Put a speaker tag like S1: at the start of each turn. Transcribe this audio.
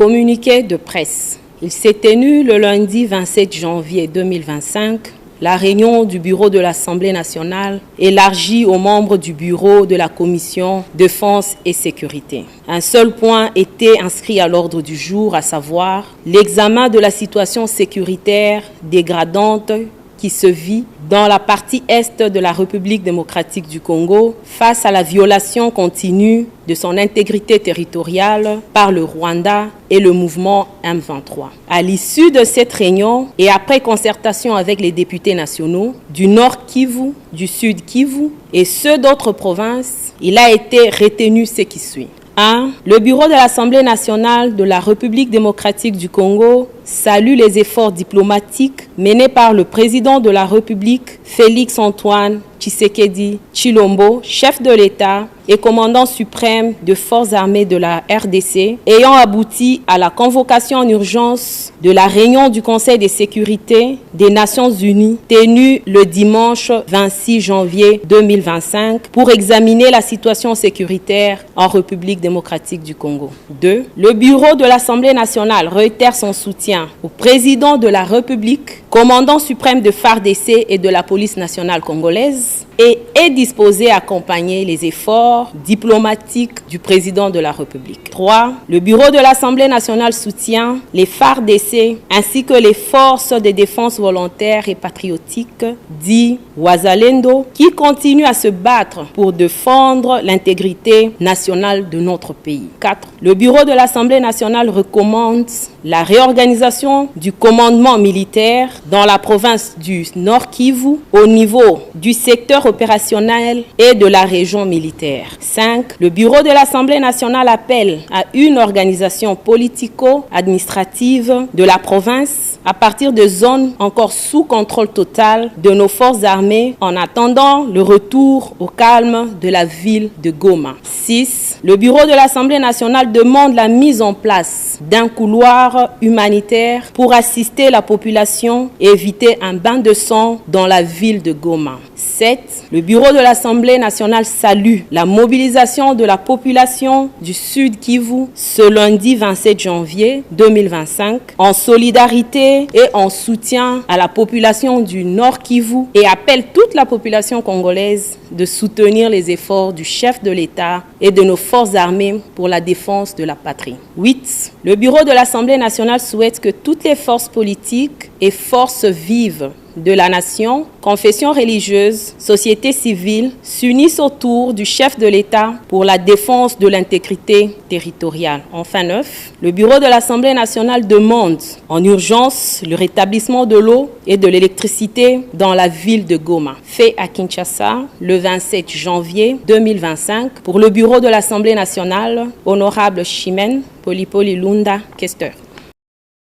S1: Communiqué de presse. Il s'est tenu le lundi 27 janvier 2025 la réunion du bureau de l'Assemblée nationale élargie aux membres du bureau de la Commission Défense et Sécurité. Un seul point était inscrit à l'ordre du jour, à savoir l'examen de la situation sécuritaire dégradante qui se vit dans la partie est de la République démocratique du Congo face à la violation continue de son intégrité territoriale par le Rwanda et le mouvement M23. À l'issue de cette réunion et après concertation avec les députés nationaux du Nord Kivu, du Sud Kivu et ceux d'autres provinces, il a été retenu ce qui suit. 1. Le bureau de l'Assemblée nationale de la République démocratique du Congo salue les efforts diplomatiques menés par le président de la République, Félix-Antoine Tshisekedi Tshilombo, chef de l'État et commandant suprême de forces armées de la RDC, ayant abouti à la convocation en urgence de la réunion du Conseil de sécurité des Nations Unies tenue le dimanche 26 janvier 2025 pour examiner la situation sécuritaire en République démocratique du Congo. 2. Le bureau de l'Assemblée nationale réitère son soutien au président de la République, commandant suprême de FARDC et de la police nationale congolaise, et est disposé à accompagner les efforts diplomatiques du président de la République. 3. Le bureau de l'Assemblée nationale soutient les FARDC ainsi que les forces de défense volontaires et patriotiques, dit Wazalendo, qui continuent à se battre pour défendre l'intégrité nationale de notre pays. 4. Le bureau de l'Assemblée nationale recommande la réorganisation du commandement militaire dans la province du Nord Kivu au niveau du secteur opérationnel et de la région militaire. 5. Le bureau de l'Assemblée nationale appelle à une organisation politico-administrative de la province à partir de zones encore sous contrôle total de nos forces armées en attendant le retour au calme de la ville de Goma. 6. Le bureau de l'Assemblée nationale demande la mise en place d'un couloir humanitaire pour assister la population et éviter un bain de sang dans la ville de Goma. 7. Le bureau de l'Assemblée nationale salue la mobilisation de la population du Sud Kivu ce lundi 27 janvier 2025 en solidarité et en soutien à la population du Nord Kivu et appelle toute la population congolaise de soutenir les efforts du chef de l'État et de nos forces armées pour la défense de la patrie. 8. Le bureau de l'Assemblée nationale souhaite que toutes les forces politiques et forces vives de la nation, confessions religieuses, société civile s'unissent autour du chef de l'État pour la défense de l'intégrité territoriale. Enfin 9. Le bureau de l'Assemblée nationale demande en urgence le rétablissement de l'eau et de l'électricité dans la ville de Goma. Fait à Kinshasa le 27 janvier 2025 pour le bureau de l'Assemblée nationale, honorable Chimène Polypoli Lunda Kester.